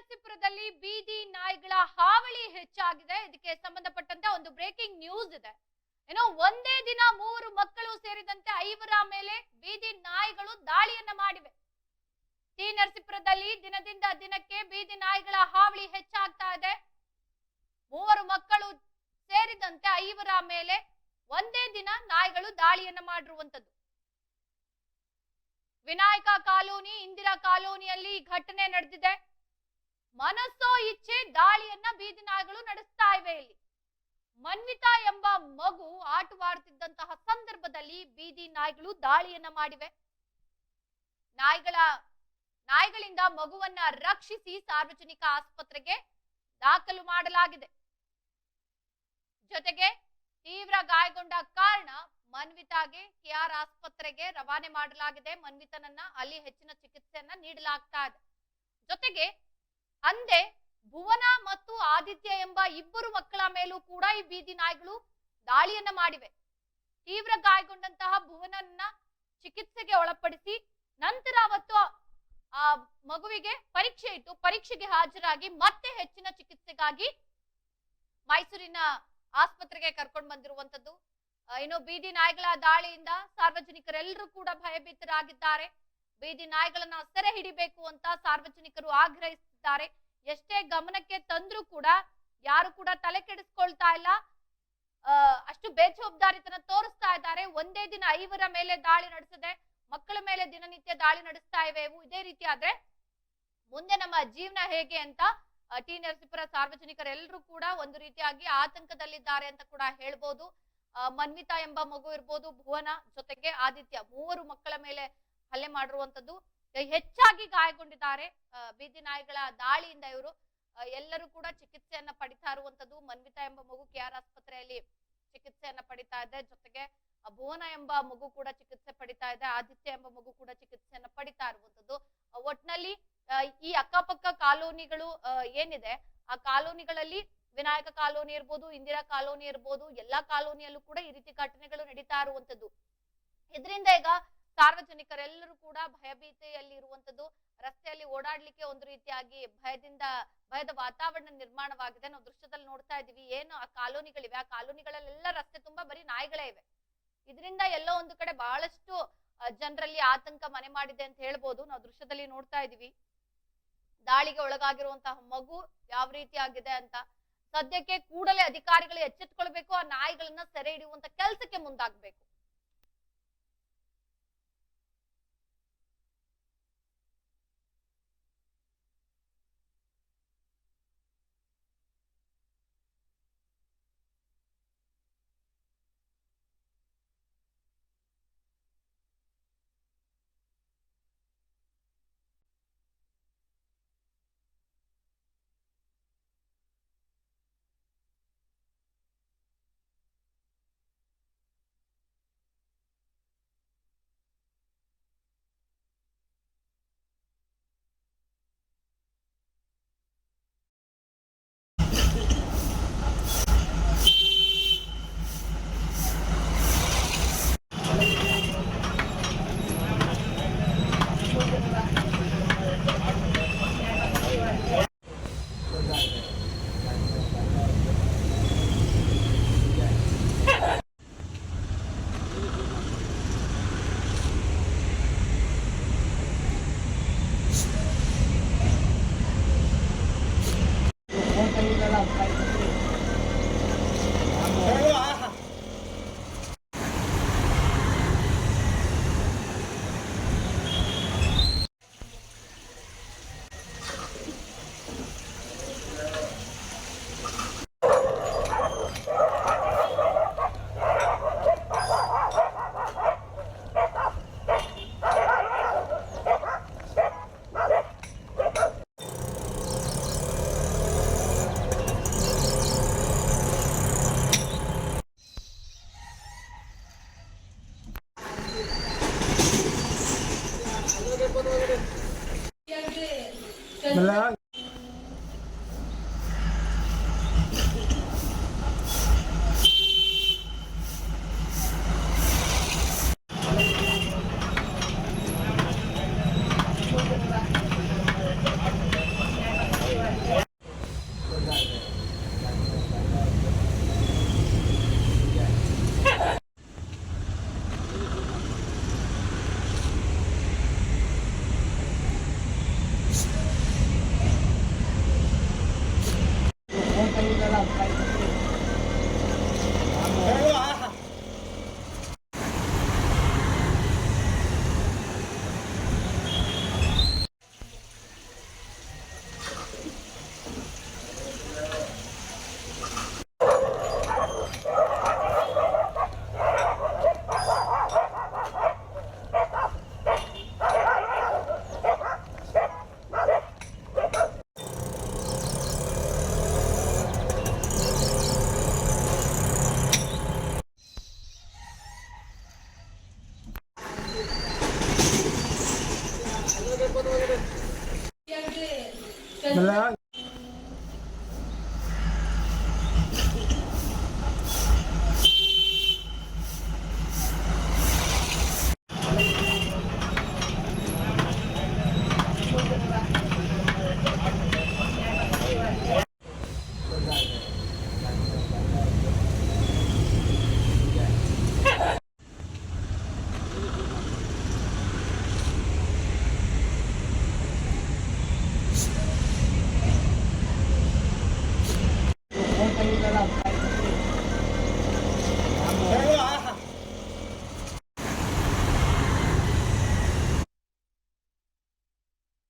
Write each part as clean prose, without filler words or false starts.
ನರಸೀಪುರದಲ್ಲಿ ಬೀದಿ ನಾಯಿಗಳ ಹಾವಳಿ ಹೆಚ್ಚಾಗಿದೆ. ಇದಕ್ಕೆ ಸಂಬಂಧಪಟ್ಟಂತೆ ಒಂದು ಬ್ರೇಕಿಂಗ್ ನ್ಯೂಸ್ ಇದೆ. ಏನೋ ಒಂದೇ ದಿನ 3 ಮಕ್ಕಳು ಸೇರಿದಂತೆ 5ರ ಮೇಲೆ ಬೀದಿ ನಾಯಿಗಳು ದಾಳಿಯನ್ನ ಮಾಡಿವೆ. ಟಿ ನರಸೀಪುರದಲ್ಲಿ ದಿನದಿಂದ ದಿನಕ್ಕೆ ಬೀದಿ ನಾಯಿಗಳ ಹಾವಳಿ ಹೆಚ್ಚಾಗ್ತಾ ಇದೆ. 3 ಮಕ್ಕಳು ಸೇರಿದಂತೆ 5ರ ಮೇಲೆ ಒಂದೇ ದಿನ ನಾಯಿಗಳು ದಾಳಿಯನ್ನ ಮಾಡಿರುವಂತದ್ದು. ವಿನಾಯಕ ಕಾಲೋನಿ, ಇಂದಿರಾ ಕಾಲೋನಿಯಲ್ಲಿ ಈ ಘಟನೆ ನಡೆದಿದೆ. ಮನಸ್ಸೋ ಇಚ್ಛೆ ದಾಳಿಯನ್ನ ಬೀದಿ ನಾಯಿಗಳು ನಡೆಸ್ತಾ ಇವೆ. ಇಲ್ಲಿ ಮನ್ವಿತಾ ಎಂಬ ಮಗು ಆಟವಾಡುತ್ತಿದ್ದಂತಹ ಸಂದರ್ಭದಲ್ಲಿ ಬೀದಿ ನಾಯಿಗಳು ದಾಳಿಯನ್ನ ಮಾಡಿವೆ. ನಾಯಿಗಳಿಂದ ಮಗುವನ್ನ ರಕ್ಷಿಸಿ ಸಾರ್ವಜನಿಕ ಆಸ್ಪತ್ರೆಗೆ ದಾಖಲು ಮಾಡಲಾಗಿದೆ. ಜೊತೆಗೆ ತೀವ್ರ ಗಾಯಗೊಂಡ ಕಾರಣ ಮನ್ವಿತಾಗೆ ಕೆಆರ್ ಆಸ್ಪತ್ರೆಗೆ ರವಾನೆ ಮಾಡಲಾಗಿದೆ. ಮನ್ವಿತನನ್ನ ಅಲ್ಲಿ ಹೆಚ್ಚಿನ ಚಿಕಿತ್ಸೆಯನ್ನ ನೀಡಲಾಗ್ತಾ ಇದೆ. ಜೊತೆಗೆ ಅಂದೇ ಭುವನ ಮತ್ತು ಆದಿತ್ಯ ಎಂಬ 2 ಮಕ್ಕಳ ಮೇಲೂ ಕೂಡ ಈ ಬೀದಿ ನಾಯಿಗಳು ದಾಳಿಯನ್ನ ಮಾಡಿವೆ. ತೀವ್ರ ಗಾಯಗೊಂಡಂತಹ ಭುವನನ್ನ ಚಿಕಿತ್ಸೆಗೆ ಒಳಪಡಿಸಿ ನಂತರ ಅವತ್ತು ಆ ಮಗುವಿಗೆ ಪರೀಕ್ಷೆ ಇಟ್ಟು ಪರೀಕ್ಷೆಗೆ ಹಾಜರಾಗಿ ಮತ್ತೆ ಹೆಚ್ಚಿನ ಚಿಕಿತ್ಸೆಗಾಗಿ ಮೈಸೂರಿನ ಆಸ್ಪತ್ರೆಗೆ ಕರ್ಕೊಂಡು ಬಂದಿರುವಂತದ್ದು. ಇನ್ನು ಬೀದಿ ನಾಯಿಗಳ ದಾಳಿಯಿಂದ ಸಾರ್ವಜನಿಕರೆಲ್ಲರೂ ಕೂಡ ಭಯಭೀತರಾಗಿದ್ದಾರೆ. ಬೀದಿ ನಾಯಿಗಳನ್ನ ಸೆರೆ ಹಿಡಿಬೇಕು ಅಂತ ಸಾರ್ವಜನಿಕರು ಆಗ್ರಹಿಸುತ್ತಿದ್ದಾರೆ. ಎಷ್ಟೇ ಗಮನಕ್ಕೆ ತಂದ್ರೂ ಕೂಡ ಯಾರು ಕೂಡ ತಲೆ ಕೆಡಿಸ್ಕೊಳ್ತಾ ಇಲ್ಲ. ಅಷ್ಟು ಬೇಜವಾಬ್ದಾರಿತನ ತೋರಿಸ್ತಾ ಇದ್ದಾರೆ. ಒಂದೇ ದಿನ 5ರ ಮೇಲೆ ದಾಳಿ ನಡೆಸಿದೆ. ಮಕ್ಕಳ ಮೇಲೆ ದಿನನಿತ್ಯ ದಾಳಿ ನಡೆಸ್ತಾ ಇವೆ. ಇದೇ ರೀತಿ ಆದ್ರೆ ಮುಂದೆ ನಮ್ಮ ಜೀವನ ಹೇಗೆ ಅಂತ ಟಿ ನರಸೀಪುರ ಸಾರ್ವಜನಿಕರೆಲ್ಲರೂ ಕೂಡ ಒಂದು ರೀತಿಯಾಗಿ ಆತಂಕದಲ್ಲಿದ್ದಾರೆ ಅಂತ ಕೂಡ ಹೇಳ್ಬೋದು. ಮನ್ವಿತಾ ಎಂಬ ಮಗು ಇರ್ಬೋದು, ಭುವನ ಜೊತೆಗೆ ಆದಿತ್ಯ 3 ಮಕ್ಕಳ ಮೇಲೆ ಹಲ್ಲೆ ಮಾಡಿರುವಂತದ್ದು. ಹೆಚ್ಚಾಗಿ ಗಾಯಗೊಂಡಿದ್ದಾರೆ. ಬೀದಿ ನಾಯಿಗಳ ದಾಳಿಯಿಂದ ಇವರು ಎಲ್ಲರೂ ಕೂಡ ಚಿಕಿತ್ಸೆಯನ್ನ ಪಡಿತಾ ಇರುವಂತದ್ದು. ಮನ್ವಿತಾ ಎಂಬ ಮಗು ಕೆಆರ್ ಆಸ್ಪತ್ರೆಯಲ್ಲಿ ಚಿಕಿತ್ಸೆಯನ್ನ ಪಡಿತಾ ಇದೆ. ಜೊತೆಗೆ ಭುವನ ಎಂಬ ಮಗು ಕೂಡ ಚಿಕಿತ್ಸೆ ಪಡಿತಾ ಇದೆ. ಆದಿತ್ಯ ಎಂಬ ಮಗು ಕೂಡ ಚಿಕಿತ್ಸೆಯನ್ನ ಪಡಿತಾ ಇರುವಂತದ್ದು. ಒಟ್ನಲ್ಲಿ ಈ ಅಕ್ಕಪಕ್ಕ ಕಾಲೋನಿಗಳು ಏನಿದೆ ಆ ಕಾಲೋನಿಗಳಲ್ಲಿ ವಿನಾಯಕ ಕಾಲೋನಿ ಇರ್ಬೋದು, ಇಂದಿರಾ ಕಾಲೋನಿ ಇರ್ಬೋದು, ಎಲ್ಲಾ ಕಾಲೋನಿಯಲ್ಲೂ ಕೂಡ ಈ ರೀತಿ ಘಟನೆಗಳು ನಡೀತಾ ಇರುವಂತದ್ದು. ಇದರಿಂದ ಈಗ ಸಾರ್ವಜನಿಕರೆಲ್ಲರೂ ಕೂಡ ಭಯಭೀತಿಯಲ್ಲಿ ಇರುವಂತದ್ದು. ರಸ್ತೆಯಲ್ಲಿ ಓಡಾಡ್ಲಿಕ್ಕೆ ಒಂದು ರೀತಿಯಾಗಿ ಭಯದ ವಾತಾವರಣ ನಿರ್ಮಾಣವಾಗಿದೆ. ನಾವು ದೃಶ್ಯದಲ್ಲಿ ನೋಡ್ತಾ ಇದೀವಿ. ಏನು ಆ ಕಾಲೋನಿಗಳಿವೆ, ಆ ಕಾಲೋನಿಗಳಲ್ಲೆಲ್ಲ ರಸ್ತೆ ತುಂಬಾ ಬರೀ ನಾಯಿಗಳೇ ಇವೆ. ಇದರಿಂದ ಎಲ್ಲೋ ಒಂದು ಕಡೆ ಬಹಳಷ್ಟು ಜನರಲ್ಲಿ ಆತಂಕ ಮನೆ ಮಾಡಿದೆ ಅಂತ ಹೇಳ್ಬೋದು. ನಾವು ದೃಶ್ಯದಲ್ಲಿ ನೋಡ್ತಾ ಇದೀವಿ ದಾಳಿಗೆ ಒಳಗಾಗಿರುವಂತಹ ಮಗು ಯಾವ ರೀತಿ ಆಗಿದೆ ಅಂತ. ಸದ್ಯಕ್ಕೆ ಕೂಡಲೇ ಅಧಿಕಾರಿಗಳು ಎಚ್ಚೆತ್ತುಕೊಳ್ಬೇಕು. ಆ ನಾಯಿಗಳನ್ನ ಸೆರೆ ಹಿಡಿಯುವಂತ ಕೆಲಸಕ್ಕೆ ಮುಂದಾಗಬೇಕು. ಎಲ್ಲ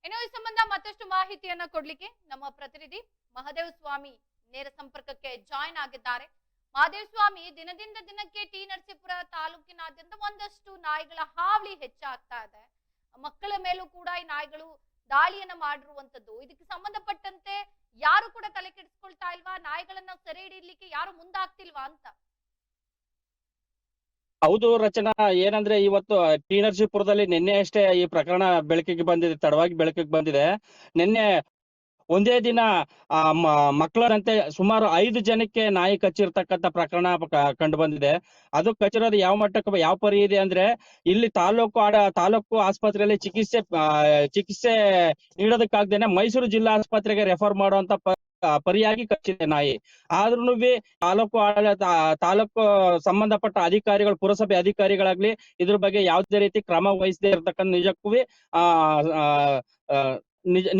ಇನ್ನು ಈ ಸಂಬಂಧ ಮತ್ತಷ್ಟು ಮಾಹಿತಿಯನ್ನ ಕೊಡ್ಲಿಕ್ಕೆ ನಮ್ಮ ಪ್ರತಿನಿಧಿ ಮಹದೇವ್ ಸ್ವಾಮಿ ನೇರ ಸಂಪರ್ಕಕ್ಕೆ ಜಾಯಿನ್ ಆಗಿದ್ದಾರೆ. ಮಹದೇವ್ ಸ್ವಾಮಿ, ದಿನದಿಂದ ದಿನಕ್ಕೆ ಟಿ ನರಸೀಪುರ ತಾಲೂಕಿನಾದ್ಯಂತ ಒಂದಷ್ಟು ನಾಯಿಗಳ ಹಾವಳಿ ಹೆಚ್ಚಾಗ್ತಾ ಇದೆ. ಮಕ್ಕಳ ಮೇಲೂ ಕೂಡ ಈ ನಾಯಿಗಳು ದಾಳಿಯನ್ನ ಮಾಡಿರುವಂತದ್ದು. ಇದಕ್ಕೆ ಸಂಬಂಧಪಟ್ಟಂತೆ ಯಾರು ಕೂಡ ತಲೆ ಕೆಡಿಸ್ಕೊಳ್ತಾ ಇಲ್ವಾ? ನಾಯಿಗಳನ್ನ ಸೆರೆ ಹಿಡಿಯಲಿಕ್ಕೆ ಯಾರು ಮುಂದಾಗ್ತಿಲ್ವಾ ಅಂತ? ಹೌದು ರಚನಾ, ಏನಂದ್ರೆ ಇವತ್ತು ಟಿ ನರಸೀಪುರದಲ್ಲಿ ನಿನ್ನೆ ಅಷ್ಟೇ ಈ ಪ್ರಕರಣ ಬೆಳಕಿಗೆ ಬಂದಿದೆ, ತಡವಾಗಿ ಬೆಳಕಿಗೆ ಬಂದಿದೆ. ನಿನ್ನೆ ಒಂದೇ ದಿನ ಮಕ್ಕಳಂತೆ ಸುಮಾರು 5 ಜನಕ್ಕೆ ನಾಯಿ ಕಚ್ಚಿರ್ತಕ್ಕಂಥ ಪ್ರಕರಣ ಕಂಡು ಬಂದಿದೆ. ಅದು ಕಚ್ಚಿರೋದು ಯಾವ ಮಟ್ಟಕ್ಕೆ, ಯಾವ ಪರಿ ಇದೆ ಅಂದ್ರೆ, ಇಲ್ಲಿ ತಾಲೂಕು ಆಸ್ಪತ್ರೆಯಲ್ಲಿ ಚಿಕಿತ್ಸೆ ನೀಡೋದಕ್ಕಾಗ್ದೇನೆ ಮೈಸೂರು ಜಿಲ್ಲಾ ಆಸ್ಪತ್ರೆಗೆ ರೆಫರ್ ಮಾಡುವಂತ ಪರಿಯಾಗಿ ಕಚ್ಚಿದೆ ನಾಯಿ. ಆದ್ರೂ ತಾಲೂಕು ಸಂಬಂಧಪಟ್ಟ ಅಧಿಕಾರಿಗಳು, ಪುರಸಭೆ ಅಧಿಕಾರಿಗಳಾಗ್ಲಿ ಇದ್ರ ಬಗ್ಗೆ ಯಾವುದೇ ರೀತಿ ಕ್ರಮ ವಹಿಸದೇ ಇರತಕ್ಕಂಥ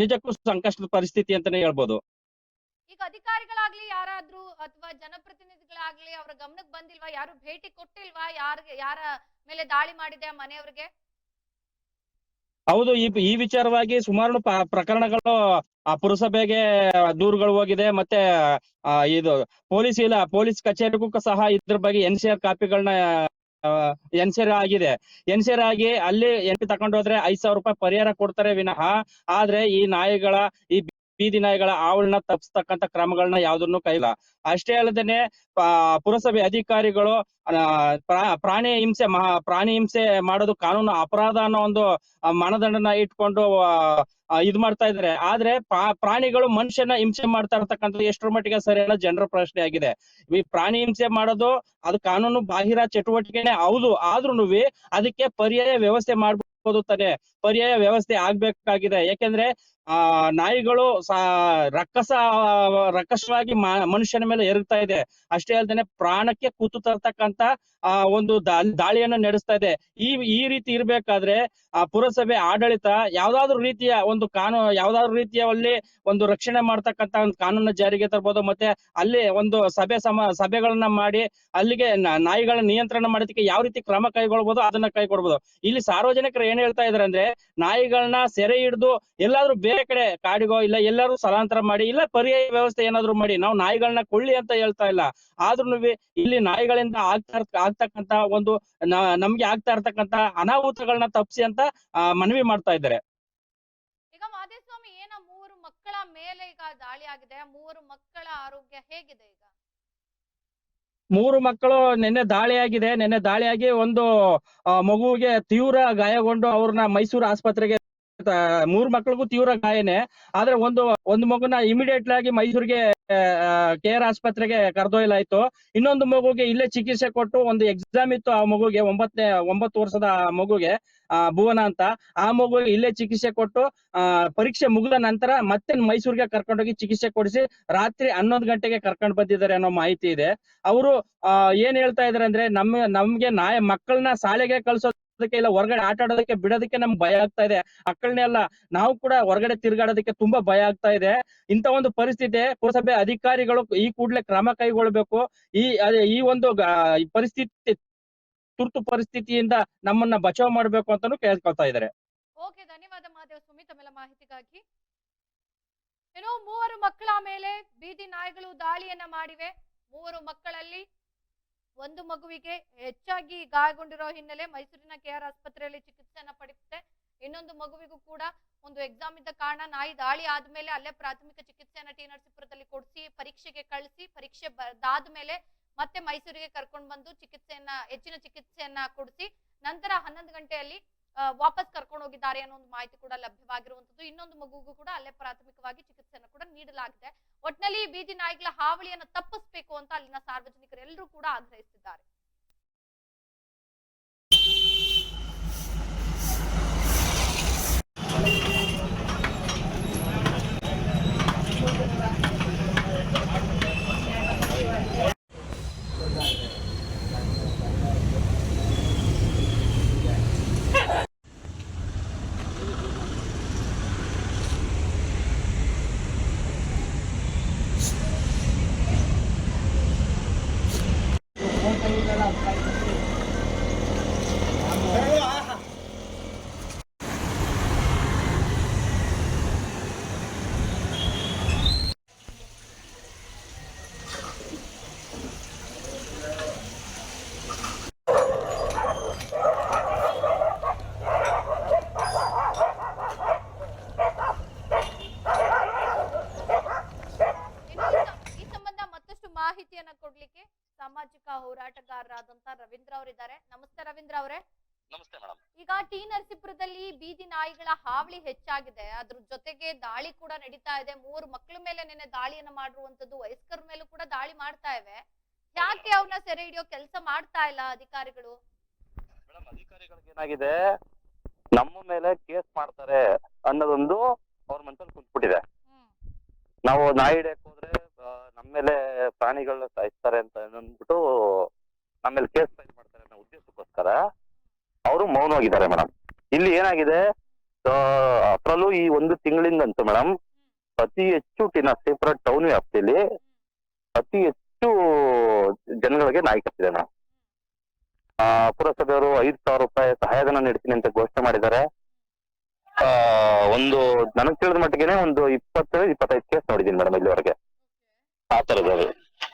ನಿಜಕ್ಕೂ ಸಂಕಷ್ಟದ ಪರಿಸ್ಥಿತಿ ಅಂತಾನೆ ಹೇಳ್ಬೋದು. ಈಗ ಅಧಿಕಾರಿಗಳಾಗ್ಲಿ ಯಾರಾದ್ರೂ ಅಥವಾ ಜನಪ್ರತಿನಿಧಿಗಳಾಗ್ಲಿ ಅವರ ಗಮನಕ್ಕೆ ಬಂದಿಲ್ವಾ? ಯಾರು ಭೇಟಿ ಕೊಟ್ಟಿಲ್ವಾ? ಯಾರ ಮೇಲೆ ದಾಳಿ ಮಾಡಿದೆ ಆ ಮನೆಯವ್ರಿಗೆ? ಹೌದು, ಈ ವಿಚಾರವಾಗಿ ಸುಮಾರು ಪ್ರಕರಣಗಳು ಪುರಸಭೆಗೆ ದೂರುಗಳು ಹೋಗಿದೆ. ಮತ್ತೆ ಇದು ಪೊಲೀಸ್ ಕಚೇರಿಗೂ ಸಹ ಇದ್ರ ಬಗ್ಗೆ NCR ಕಾಪಿಗಳನ್ನ ಎನ್ಸೆರ್ ಆಗಿದೆ. ಎನ್ಸೆರ್ ಆಗಿ ಅಲ್ಲಿ ತಗೊಂಡು ಹೋದ್ರೆ 5,000 ರೂಪಾಯಿ ಪರಿಹಾರ ಕೊಡ್ತಾರೆ ವಿನಃ, ಆದ್ರೆ ಈ ಬೀದಿ ನಾಯಿಗಳ ಹಾವಳಿನ ತಪ್ಪಿಸ್ತಕ್ಕಂಥ ಕ್ರಮಗಳನ್ನ ಯಾವ್ದನ್ನು ಕೈಲ. ಅಷ್ಟೇ ಅಲ್ಲದೇನೆ ಪುರಸಭೆ ಅಧಿಕಾರಿಗಳು ಪ್ರಾಣಿ ಹಿಂಸೆ ಮಾಡೋದು ಕಾನೂನು ಅಪರಾಧ ಅನ್ನೋ ಒಂದು ಮಾನದಂಡನ ಇಟ್ಕೊಂಡು ಇದ್ ಮಾಡ್ತಾ ಇದಾರೆ. ಆದ್ರೆ ಪ್ರಾಣಿಗಳು ಮನುಷ್ಯನ ಹಿಂಸೆ ಮಾಡ್ತಾ ಇರ್ತಕ್ಕಂಥದ್ದು ಎಷ್ಟರ ಮಟ್ಟಿಗೆ ಸರಿ ಅನ್ನೋ ಜನರ ಪ್ರಶ್ನೆ ಆಗಿದೆ. ಈ ಪ್ರಾಣಿ ಹಿಂಸೆ ಮಾಡೋದು ಅದು ಕಾನೂನು ಬಾಹಿರ ಚಟುವಟಿಕೆನೆ ಹೌದು, ಆದ್ರೂ ಅದಕ್ಕೆ ಪರ್ಯಾಯ ವ್ಯವಸ್ಥೆ ಮಾಡ್ಬೋದು ತಾನೆ. ಪರ್ಯಾಯ ವ್ಯವಸ್ಥೆ ಆಗ್ಬೇಕಾಗಿದೆ. ಯಾಕೆಂದ್ರೆ ನಾಯಿಗಳು ರಕ್ಕಸವಾಗಿ ಮನುಷ್ಯನ ಮೇಲೆ ಎರಗ್ತಾ ಇದೆ. ಅಷ್ಟೇ ಅಲ್ಲದೆ ಪ್ರಾಣಕ್ಕೆ ಕೂತು ತರ್ತಕ್ಕಂತ ಒಂದು ದಾಳಿಯನ್ನು ನಡೆಸ್ತಾ ಇದೆ. ಈ ರೀತಿ ಇರ್ಬೇಕಾದ್ರೆ ಪುರಸಭೆ ಆಡಳಿತ ಯಾವ್ದಾದ್ರು ರೀತಿಯ ಒಂದು ಯಾವ್ದಾದ್ರು ರೀತಿಯಲ್ಲಿ ಒಂದು ರಕ್ಷಣೆ ಮಾಡ್ತಕ್ಕಂತ ಒಂದು ಕಾನೂನ ಜಾರಿಗೆ ತರ್ಬೋದು. ಮತ್ತೆ ಅಲ್ಲಿ ಒಂದು ಸಭೆಗಳನ್ನ ಮಾಡಿ ಅಲ್ಲಿಗೆ ನಾಯಿಗಳ ನಿಯಂತ್ರಣ ಮಾಡೋದಕ್ಕೆ ಯಾವ ರೀತಿ ಕ್ರಮ ಕೈಗೊಳ್ಬಹುದು ಅದನ್ನ ಕೈಗೊಳ್ಬಹುದು. ಇಲ್ಲಿ ಸಾರ್ವಜನಿಕರು ಏನ್ ಹೇಳ್ತಾ ಇದಾರೆ ಅಂದ್ರೆ, ನಾಯಿಗಳನ್ನ ಸೆರೆ ಹಿಡಿದು ಎಲ್ಲಾದ್ರೂ ಬೇರೆ ಕಡೆ ಕಾಡಿಗೋ ಇಲ್ಲ ಎಲ್ಲಾದ್ರೂ ಸ್ಥಳಾಂತರ ಮಾಡಿ, ಇಲ್ಲ ಪರ್ಯಾಯ ವ್ಯವಸ್ಥೆ ಏನಾದ್ರು ಮಾಡಿ, ನಾವು ನಾಯಿಗಳನ್ನ ಕೊಳ್ಳಿ ಅಂತ ಹೇಳ್ತಾ ಇಲ್ಲ. ಆದ್ರೂ ಇಲ್ಲಿ ನಾಯಿಗಳಿಂದ ಆಗ್ತಕ್ಕಂತ ಒಂದು ನಮ್ಗೆ ಆಗ್ತಾ ಇರ್ತಕ್ಕಂತ ಅನಾಹುತಗಳನ್ನ ತಪ್ಪಿಸಿ ಅಂತ ಮನವಿ ಮಾಡ್ತಾ ಇದ್ದಾರೆ. ಈಗ ಮಾದೇಸ್ವಾಮಿ, 3 ಮಕ್ಕಳ ಮೇಲೆ ಈಗ ದಾಳಿ ಆಗಿದೆ. 3 ಮಕ್ಕಳ ಆರೋಗ್ಯ ಹೇಗಿದೆ ಈಗ? 3 ಮಕ್ಕಳು ನಿನ್ನೆ ದಾಳಿಯಾಗಿ ಒಂದು ಮಗುವಿಗೆ ತೀವ್ರ ಗಾಯಗೊಂಡು ಅವ್ರನ್ನ ಮೈಸೂರು ಆಸ್ಪತ್ರೆಗೆ 3 ಮಕ್ಕಳಿಗೂ ತೀವ್ರ ಗಾಯನೇ. ಆದ್ರೆ ಒಂದು ಮಗುನ ಇಮಿಡಿಯೇಟ್ ಆಗಿ ಮೈಸೂರಿಗೆ KR ಆಸ್ಪತ್ರೆಗೆ ಕರೆದೊಯ್ಯಲಾಯ್ತು. ಇನ್ನೊಂದು ಮಗುಗೆ ಇಲ್ಲೇ ಚಿಕಿತ್ಸೆ ಕೊಟ್ಟು, ಒಂದು ಎಕ್ಸಾಮ್ ಇತ್ತು ಆ ಮಗುಗೆ, 9 ವರ್ಷದ ಮಗುಗೆ, ಭುವನ ಅಂತ. ಆ ಮಗುಗೆ ಇಲ್ಲೇ ಚಿಕಿತ್ಸೆ ಕೊಟ್ಟು ಪರೀಕ್ಷೆ ಮುಗಿದ ನಂತರ ಮತ್ತೆ ಮೈಸೂರಿಗೆ ಕರ್ಕೊಂಡೋಗಿ ಚಿಕಿತ್ಸೆ ಕೊಡಿಸಿ ರಾತ್ರಿ 11 ಗಂಟೆಗೆ ಕರ್ಕೊಂಡ್ ಬಂದಿದ್ದಾರೆ ಅನ್ನೋ ಮಾಹಿತಿ ಇದೆ. ಅವರು ಏನ್ ಹೇಳ್ತಾ ಇದಾರೆ ಅಂದ್ರೆ, ನಮ್ಗೆ ಮಕ್ಕಳನ್ನ ಶಾಲೆಗೆ ಕಳ್ಸೋದಕ್ಕೆ ಇಲ್ಲ ಹೊರಗಡೆ ಆಟ ಆಡೋದಕ್ಕೆ ಬಿಡೋದಕ್ಕೆ ನಮ್ಗೆ ಭಯ ಆಗ್ತಾ ಇದೆ. ಮಕ್ಕಳನ್ನೇ ಅಲ್ಲ, ನಾವು ಕೂಡ ಹೊರಗಡೆ ತಿರ್ಗಾಡೋದಕ್ಕೆ ತುಂಬಾ ಭಯ ಆಗ್ತಾ ಇದೆ. ಇಂತ ಒಂದು ಪರಿಸ್ಥಿತಿ ಪುರಸಭೆ ಅಧಿಕಾರಿಗಳು ಈ ಕೂಡಲೇ ಕ್ರಮ ಕೈಗೊಳ್ಬೇಕು. ಈ ಒಂದು ಪರಿಸ್ಥಿತಿ, ತುರ್ತು ಪರಿಸ್ಥಿತಿಯಿಂದ ನಮ್ಮನ್ನ ಬಚಾವ್ ಮಾಡ್ಬೇಕು ಅಂತಾನು ಕೇಳ್ಕೊಳ್ತಾ ಇದ್ದಾರೆ. ಓಕೆ, ಧನ್ಯವಾದ ಮಹಾದೇವ್ ಸ್ವಾಮಿ ತಮ್ಮೆಲ್ಲ ಮಾಹಿತಿಗಾಗಿ. ಇನ್ನು 3 ಮಕ್ಕಳ ಮೇಲೆ ಬೀದಿ ನಾಯಿಗಳು ದಾಳಿಯನ್ನ ಮಾಡಿವೆ. 3 ಮಕ್ಕಳಲ್ಲಿ ಒಂದು ಮಗುವಿಗೆ ಹೆಚ್ಚಾಗಿ ಗಾಯಗೊಂಡಿರೋ ಹಿನ್ನೆಲೆ ಮೈಸೂರಿನ KR ಆಸ್ಪತ್ರೆಯಲ್ಲಿ ಚಿಕಿತ್ಸೆಯನ್ನ ಪಡೆಯುತ್ತೆ. ಇನ್ನೊಂದು ಮಗುವಿಗೂ ಕೂಡ ಒಂದು ಎಕ್ಸಾಮ್ ಇದ್ದ ಕಾರಣ ನಾಯಿ ದಾಳಿ ಆದ್ಮೇಲೆ ಅಲ್ಲೇ ಪ್ರಾಥಮಿಕ ಚಿಕಿತ್ಸೆಯನ್ನ ಟಿ ನರಸೀಪುರದಲ್ಲಿ ಕೊಡಿಸಿ ಪರೀಕ್ಷೆಗೆ ಕಳಿಸಿ, ಪರೀಕ್ಷೆ ಬರೆದಾದ್ಮೇಲೆ ಮತ್ತೆ ಮೈಸೂರಿಗೆ ಕರ್ಕೊಂಡು ಬಂದು ಹೆಚ್ಚಿನ ಚಿಕಿತ್ಸೆಯನ್ನ ಕೊಡಿಸಿ, ನಂತರ 11 ಗಂಟೆಯಲ್ಲಿ ವಾಪಸ್ ಕರ್ಕೊಂಡು ಹೋಗಿದ್ದಾರೆ ಅನ್ನೋ ಒಂದು ಮಾಹಿತಿ ಕೂಡ ಲಭ್ಯವಾಗಿರುವಂತದ್ದು. ಇನ್ನೊಂದು ಮಗುಗೂ ಕೂಡ ಅಲ್ಲೇ ಪ್ರಾಥಮಿಕವಾಗಿ ಚಿಕಿತ್ಸೆಯನ್ನು ಕೂಡ ನೀಡಲಾಗಿದೆ. ಒಟ್ನಲ್ಲಿ ಬೀದಿ ನಾಯಿಗಳ ಹಾವಳಿಯನ್ನು ತಪ್ಪಿಸಬೇಕು ಅಂತ ಅಲ್ಲಿನ ಸಾರ್ವಜನಿಕರು ಎಲ್ಲರೂ ಕೂಡ ಆಗ್ರಹಿಸಿದ್ದಾರೆ. ಈ ಸಂಬಂಧ ಮತ್ತಷ್ಟು ಮಾಹಿತಿಯನ್ನ ಕೊಡ್ಲಿಕ್ಕೆ ಸಾಮಾಜಿಕ ಹೋರಾಟಗಾರರಾದಂತ ರವೀಂದ್ರ ಅವರಿದ್ದಾರೆ. ನಮಸ್ತೆ ರವೀಂದ್ರ ಅವರೇ. ನಮಸ್ತೆ ಮೇಡಮ್. ಈಗ ಟಿ ನರಸೀಪುರದಲ್ಲಿ ಬೀದಿ ನಾಯಿಗಳ ಹಾವಳಿ ಹೆಚ್ಚಾಗಿದೆ, ಅದ್ರ ಜೊತೆಗೆ ದಾಳಿ ಕೂಡ ನಡೀತಾ ಇದೆ. 3 ಮಕ್ಕಳ ಮೇಲೆ ನೆನೆ ದಾಳಿಯನ್ನ ಮಾಡಿರುವಂತದ್ದು, ವಯಸ್ಕರ ಮೇಲೂ ಕೂಡ ದಾಳಿ ಮಾಡ್ತಾ ಇವೆ. ಯಾಕೆ ಅವ್ರನ್ನ ಸೆರೆ ಹಿಡಿಯೋ ಕೆಲಸ ಮಾಡ್ತಾ ಇಲ್ಲ ಅಧಿಕಾರಿಗಳು? ಮೇಡಮ್, ಅಧಿಕಾರಿಗಳಿಗೆ ಏನಾಗಿದೆ, ನಮ್ಮ ಮೇಲೆ ಕೇಸ್ ಮಾಡ್ತಾರೆ ಅನ್ನೋದೊಂದು ಅವ್ರ ಮನಸ್ಸಲ್ಲಿ ಕುಂತ್ಬಿಟ್ಟಿದೆ. ನಾವು ನಾಯಿ ಹಿಡಿಯಕ್ ಹೋದ್ರೆ ನಮ್ಮ ಮೇಲೆ ಪ್ರಾಣಿಗಳನ್ನ ಸಾಯಿಸ್ತಾರೆ ಅಂತ ಅಂದ್ಬಿಟ್ಟು ನಮ್ಮೇಲೆ ಕೇಸ್ ಫೈಲ್ ಮಾಡ್ತಾರೆ ಅನ್ನೋ ಉದ್ದೇಶಕ್ಕೋಸ್ಕರ ಅವರು ಮೌನವಾಗಿದ್ದಾರೆ ಮೇಡಮ್. ಇಲ್ಲಿ ಏನಾಗಿದೆ, ಅದ್ರಲ್ಲೂ ಈ 1 ತಿಂಗಳಿಂದಂತೂ ಮೇಡಮ್ ಅತಿ ಹೆಚ್ಚು ಟಿ ನರಸೀಪುರ ಟೌನ್ ವ್ಯಾಪ್ತಿಯಲ್ಲಿ ಅತಿ ಹೆಚ್ಚು ಜನಗಳಿಗೆ ನಾಯಿ ಕಚ್ಚಿದೆ ಮೇಡಮ್. ಪುರಸಭೆಯವರು 5,000 ರೂಪಾಯಿ ಸಹಾಯಧನ ನೀಡ್ತೀನಿ ಅಂತ ಘೋಷಣೆ ಮಾಡಿದ್ದಾರೆ. ಒಂದು ನನಗ್ ತಿಳಿದ ಮಟ್ಟಿಗೆನೆ ಒಂದು 20-25 ಕೇಸ್ ನೋಡಿದೀನಿ ಮೇಡಮ್ ಇಲ್ಲಿವರೆಗೆ. ಆ ತರದ್ದು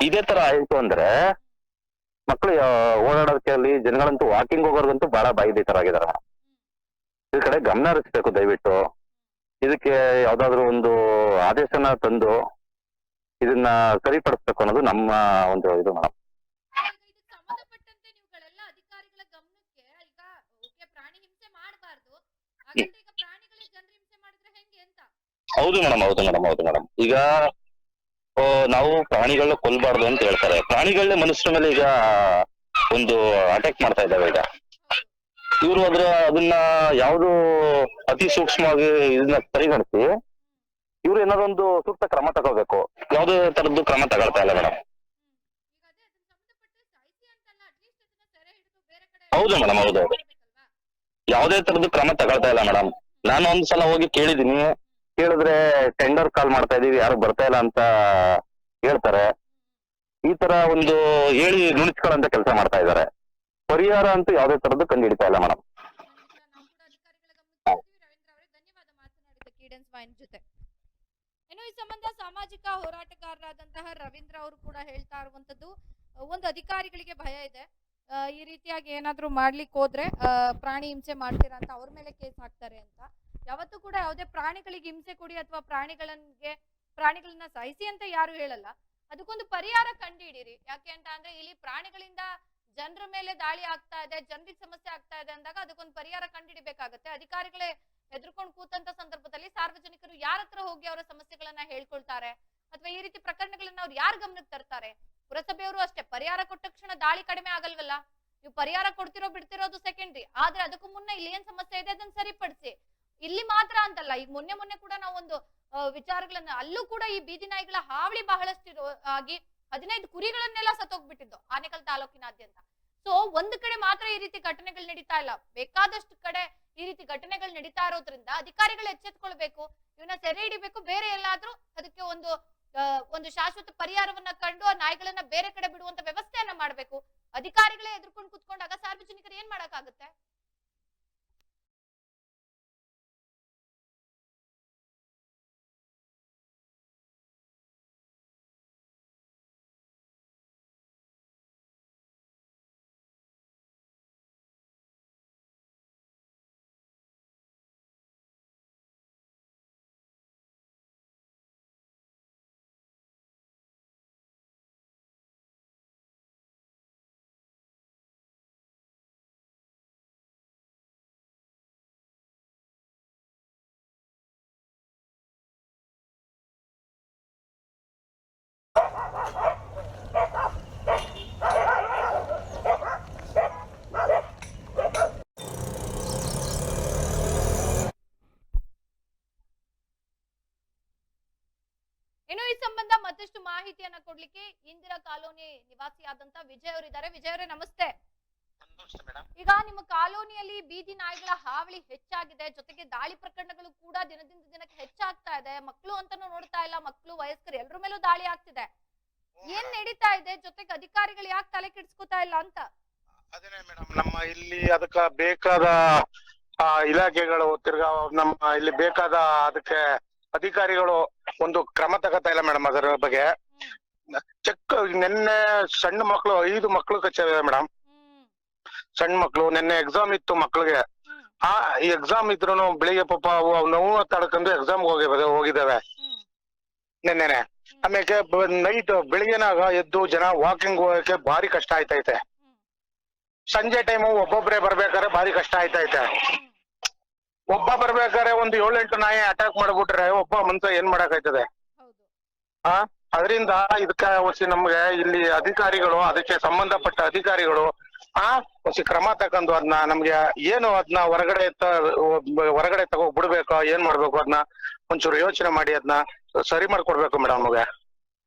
ಇದೇ ತರ ಆಯ್ತು ಅಂದ್ರೆ ಮಕ್ಕಳು ಓಡಾಡೋದಕ್ಕೆ ಅಲ್ಲಿ ಜನಗಳಂತೂ ವಾಕಿಂಗ್ ಹೋಗೋರ್ಗಂತೂ ಬಹಳ ಬಾಯಿದೀತರಾಗಿದ್ದಾರೆ. ಈ ಕಡೆ ಗಮನ ಹರಿಸ್ಬೇಕು ದಯವಿಟ್ಟು. ಇದಕ್ಕೆ ಯಾವ್ದಾದ್ರು ಒಂದು ಆದೇಶನ ತಂದು ಇದನ್ನ ಸರಿಪಡಿಸ್ಬೇಕು ಅನ್ನೋದು ನಮ್ಮ ಒಂದು ಇದು ಮೇಡಮ್. ಸಂಬಂಧಪಟ್ಟಂತೆ ನೀವುಗಳೆಲ್ಲ ಅಧಿಕಾರಿಗಳ ಗಮನಕ್ಕೆ ಈಗ ಓಕೆ ಪ್ರಾಣಿ ಹಿಂಸೆ ಮಾಡಬಾರ್ದು, ಹಾಗಂತ ಈಗ ಪ್ರಾಣಿಗಳಿಗೆ ಜನರು ಹಿಂಸೆ ಮಾಡಿದ್ರೆ ಹೆಂಗೆ ಅಂತ? ಹೌದು ಮೇಡಮ್, ಹೌದು ಮೇಡಮ್, ಹೌದು ಮೇಡಮ್. ಈಗ ನಾವು ಪ್ರಾಣಿಗಳನ್ನ ಕೊಲ್ಬಾರ್ದು ಅಂತ ಹೇಳ್ತಾರೆ. ಪ್ರಾಣಿಗಳನ್ನೇ ಮನುಷ್ಯರ ಮೇಲೆ ಈಗ ಒಂದು ಅಟ್ಯಾಕ್ ಮಾಡ್ತಾ ಇದ್ದಾವೆ. ಈಗ ಇವರು ಅದನ್ನ ಯಾವುದು ಅತಿ ಸೂಕ್ಷ್ಮವಾಗಿ ಇದನ್ನ ಪರಿಗಣಿಸಿ ಇವ್ರು ಏನಾದ್ರು ಒಂದು ಸೂಕ್ತ ಕ್ರಮ ತಗೋಬೇಕು. ಯಾವುದೇ ತರದ್ದು ಕ್ರಮ ತಗೊಳ್ತಾ ಇಲ್ಲ ಮೇಡಮ್. ಹೌದು ಮೇಡಮ್, ಹೌದು ಹೌದು, ಯಾವುದೇ ತರದ್ದು ಕ್ರಮ ತಗೊಳ್ತಾ ಇಲ್ಲ ಮೇಡಮ್. ನಾನು ಒಂದ್ಸಲ ಹೋಗಿ ಕೇಳಿದೀನಿ, ಕೇಳಿದ್ರೆ ಟೆಂಡರ್ ಕಾಲ್ ಮಾಡ್ತಾ ಇದೀವಿ, ಯಾರು ಬರ್ತಾ ಇಲ್ಲ ಅಂತ ಹೇಳ್ತಾರೆ. ಈ ತರ ಒಂದು ಹೇಳಿ ನುಣಿಸ್ಕೊಳ್ಳೋಂತ ಕೆಲಸ ಮಾಡ್ತಾ ಇದ್ದಾರೆ. ಪರಿಹಾರ ಅಂತೂ ಯಾವುದೇ ತರದ್ದು ಕಂಡು ಹಿಡಿತಾ ಇಲ್ಲ ಮೇಡಮ್. ಇನ್ನು ಈ ಸಂಬಂಧ ಸಾಮಾಜಿಕ ಹೋರಾಟಗಾರರಾದಂತಹ ರವೀಂದ್ರ ಅವರು ಕೂಡ ಹೇಳ್ತಾ ಇರುವಂತದ್ದು, ಒಂದು ಅಧಿಕಾರಿಗಳಿಗೆ ಭಯ ಇದೆ, ಈ ರೀತಿಯಾಗಿ ಏನಾದ್ರು ಮಾಡ್ಲಿಕ್ಕೆ ಹೋದ್ರೆ ಪ್ರಾಣಿ ಹಿಂಸೆ ಮಾಡ್ತೀರಾ ಅಂತ ಅವ್ರ ಮೇಲೆ ಕೇಸ್ ಹಾಕ್ತಾರೆ ಅಂತ. ಯಾವತ್ತೂ ಕೂಡ ಯಾವುದೇ ಪ್ರಾಣಿಗಳಿಗೆ ಹಿಂಸೆ ಕೊಡಿ ಅಥವಾ ಪ್ರಾಣಿಗಳನ್ನ ಸಾಯಿಸಿ ಅಂತ ಯಾರು ಹೇಳಲ್ಲ. ಅದಕ್ಕೊಂದು ಪರಿಹಾರ ಕಂಡು ಹಿಡೀರಿ. ಯಾಕೆ ಅಂತ ಅಂದ್ರೆ ಇಲ್ಲಿ ಪ್ರಾಣಿಗಳಿಂದ ಜನರ ಮೇಲೆ ದಾಳಿ ಆಗ್ತಾ ಇದೆ, ಜನರಿಗೆ ಸಮಸ್ಯೆ ಆಗ್ತಾ ಇದೆ ಅಂದಾಗ ಅದಕ್ಕೊಂದು ಪರಿಹಾರ ಕಂಡುಹಿಡಿಬೇಕಾಗತ್ತೆ. ಅಧಿಕಾರಿಗಳೇ ಎದುರ್ಕೊಂಡು ಕೂತಂತ ಸಂದರ್ಭದಲ್ಲಿ ಸಾರ್ವಜನಿಕರು ಯಾರ ಹತ್ರ ಹೋಗಿ ಅವರ ಸಮಸ್ಯೆಗಳನ್ನ ಹೇಳ್ಕೊಳ್ತಾರೆ ಅಥವಾ ಈ ರೀತಿ ಪ್ರಕರಣಗಳನ್ನ ಅವ್ರು ಯಾರ ಗಮನಕ್ಕೆ ತರ್ತಾರೆ? ಪುರಸಭೆಯವರು ಅಷ್ಟೇ, ಪರಿಹಾರ ಕೊಟ್ಟ ತಕ್ಷಣ ದಾಳಿ ಕಡಿಮೆ ಆಗಲ್ವಲ್ಲ. ನೀವು ಪರಿಹಾರ ಕೊಡ್ತಿರೋ ಬಿಡ್ತಿರೋದು ಸೆಕೆಂಡ್ರಿ, ಆದ್ರೆ ಅದಕ್ಕೂ ಮುನ್ನ ಇಲ್ಲಿ ಏನ್ ಸಮಸ್ಯೆ ಇದೆ ಅದನ್ನ ಸರಿಪಡಿಸಿ. ಇಲ್ಲಿ ಮಾತ್ರ ಅಂತಲ್ಲ, ಈಗ ಮೊನ್ನೆ ಕೂಡ ನಾವು ಒಂದು ವಿಚಾರಗಳನ್ನ, ಅಲ್ಲೂ ಕೂಡ ಈ ಬೀದಿ ನಾಯಿಗಳ ಹಾವಳಿ ಬಹಳಷ್ಟು ಆಗಿ 15 ಕುರಿಗಳನ್ನೆಲ್ಲ ಸತ್ತೋಗ್ಬಿಟ್ಟಿದ್ದು ಆನೇಕಲ್ ತಾಲೂಕಿನಾದ್ಯಂತ. ಸೊ ಒಂದು ಕಡೆ ಮಾತ್ರ ಈ ರೀತಿ ಘಟನೆಗಳು ನಡೀತಾ ಇಲ್ಲ, ಬೇಕಾದಷ್ಟು ಕಡೆ ಈ ರೀತಿ ಘಟನೆಗಳು ನಡೀತಾ ಇರೋದ್ರಿಂದ ಅಧಿಕಾರಿಗಳು ಎಚ್ಚೆತ್ಕೊಳ್ಬೇಕು, ಇವನ್ನ ಸೆರೆ ಹಿಡಿಬೇಕು. ಬೇರೆ ಎಲ್ಲಾದ್ರೂ ಅದಕ್ಕೆ ಒಂದು ಶಾಶ್ವತ ಪರಿಹಾರವನ್ನ ಕಂಡು ಆ ನಾಯಿಗಳನ್ನ ಬೇರೆ ಕಡೆ ಬಿಡುವಂತ ವ್ಯವಸ್ಥೆಯನ್ನ ಮಾಡ್ಬೇಕು. ಅಧಿಕಾರಿಗಳೇ ಎದುರ್ಕೊಂಡು ಕುತ್ಕೊಂಡಾಗ ಸಾರ್ವಜನಿಕರು ಏನ್ ಮಾಡಕ್ಕಾಗುತ್ತೆ? ಇನ್ನು ಈ ಸಂಬಂಧ ಮತ್ತಷ್ಟು ಮಾಹಿತಿಯನ್ನ ಕೊಡ್ಲಿಕ್ಕೆ ಇಂದಿರಾ ಕಾಲೋನಿ ನಿವಾಸಿಯಾದಂತ ವಿಜಯ್ ಅವರಿದ್ದಾರೆ. ವಿಜಯ್ ಅವರೇ ನಮಸ್ತೆ. ಈಗ ನಿಮ್ಮ ಕಾಲೋನಿಯಲ್ಲಿ ಬೀದಿ ನಾಯಿಗಳ ಹಾವಳಿ ಹೆಚ್ಚಾಗಿದೆ, ಜೊತೆಗೆ ದಾಳಿ ಪ್ರಕರಣಗಳು ಕೂಡ ದಿನದಿಂದ ದಿನಕ್ಕೆ ಹೆಚ್ಚಾಗ್ತಾ ಇದೆ. ಮಕ್ಕಳು ಅಂತಾನು ನೋಡ್ತಾ ಇಲ್ಲ, ಮಕ್ಕಳು ವಯಸ್ಕರು ಎಲ್ಲರ ಮೇಲೂ ದಾಳಿ ಆಗ್ತಿದೆ. ಏನ್ ನಡೀತಾ ಇದೆ, ಜೊತೆಗೆ ಅಧಿಕಾರಿಗಳು ಯಾಕೆ ತಲೆ ಕೆಡಿಸ್ಕೊತಾ ಇಲ್ಲ ಅಂತ? ಅದೇನೇ ಮೇಡಮ್, ನಮ್ಮ ಇಲ್ಲಿ ಅದಕ್ಕ ಬೇಕಾದ ಇಲಾಖೆಗಳು ತಿರ್ಗಾ ನಮ್ಮ ಇಲ್ಲಿ ಬೇಕಾದ ಅದಕ್ಕೆ ಅಧಿಕಾರಿಗಳು ಒಂದು ಕ್ರಮ ತಗೋತಾ ಇಲ್ಲ ಮೇಡಮ್. ಅದರ ಬಗ್ಗೆ ಚೆಕ್ ನಿನ್ನೆ ಸಣ್ಣ ಮಕ್ಕಳು 5 ಮಕ್ಕಳು ಕಚ್ಚಿವೆ ಮೇಡಮ್. ಸಣ್ಣ ಮಕ್ಕಳು ನಿನ್ನೆ ಎಕ್ಸಾಮ್ ಇತ್ತು ಮಕ್ಳಿಗೆ. ಆ ಎಕ್ಸಾಮ್ ಇದ್ರು ಬೆಳಿಗ್ಗೆ ಪಾಪ ನೋವು ತಡ್ಕೊಂಡು ಎಕ್ಸಾಮ್ ಹೋಗಿದ್ದಾವೆ ನಿನ್ನೆನೆ. ಆಮೇಲೆ ನೈಟ್ ಬೆಳಿಗ್ಗೆನಾಗ ಎದ್ದು ಜನ ವಾಕಿಂಗ್ ಹೋಗಕ್ಕೆ ಭಾರಿ ಕಷ್ಟ ಆಯ್ತೈತೆ. ಸಂಜೆ ಟೈಮು ಒಬ್ಬೊಬ್ರೆ ಬರ್ಬೇಕಾದ್ರೆ ಭಾರಿ ಕಷ್ಟ ಆಯ್ತೈತೆ. ಒಬ್ಬ ಬರ್ಬೇಕಾದ್ರೆ ಒಂದು 7-8 ನಾಯಿ ಅಟ್ಯಾಕ್ ಮಾಡ್ಬಿಟ್ರೆ ಒಬ್ಬ ಮನುಷ್ಯ ಏನ್ ಮಾಡಕ್ಕಾಯ್ತದೆ? ಅದರಿಂದ ಇದಕ್ಕೆ ನಮ್ಗೆ ಇಲ್ಲಿ ಅಧಿಕಾರಿಗಳು, ಅದಕ್ಕೆ ಸಂಬಂಧಪಟ್ಟ ಅಧಿಕಾರಿಗಳು ಹೊಸ ಕ್ರಮ ತಕೊಂಡು ಅದನ್ನ ನಮ್ಗೆ ಏನು ಅದನ್ನ ಹೊರಗಡೆ ತಗೋ ಬಿಡ್ಬೇಕು, ಏನ್ ಮಾಡ್ಬೇಕು ಅದನ್ನ ಒಂಚೂರು ಯೋಚನೆ ಮಾಡಿ ಅದನ್ನ ಸರಿ ಮಾಡ್ಕೊಡ್ಬೇಕು ಮೇಡಮ್ ನಮ್ಗೆ.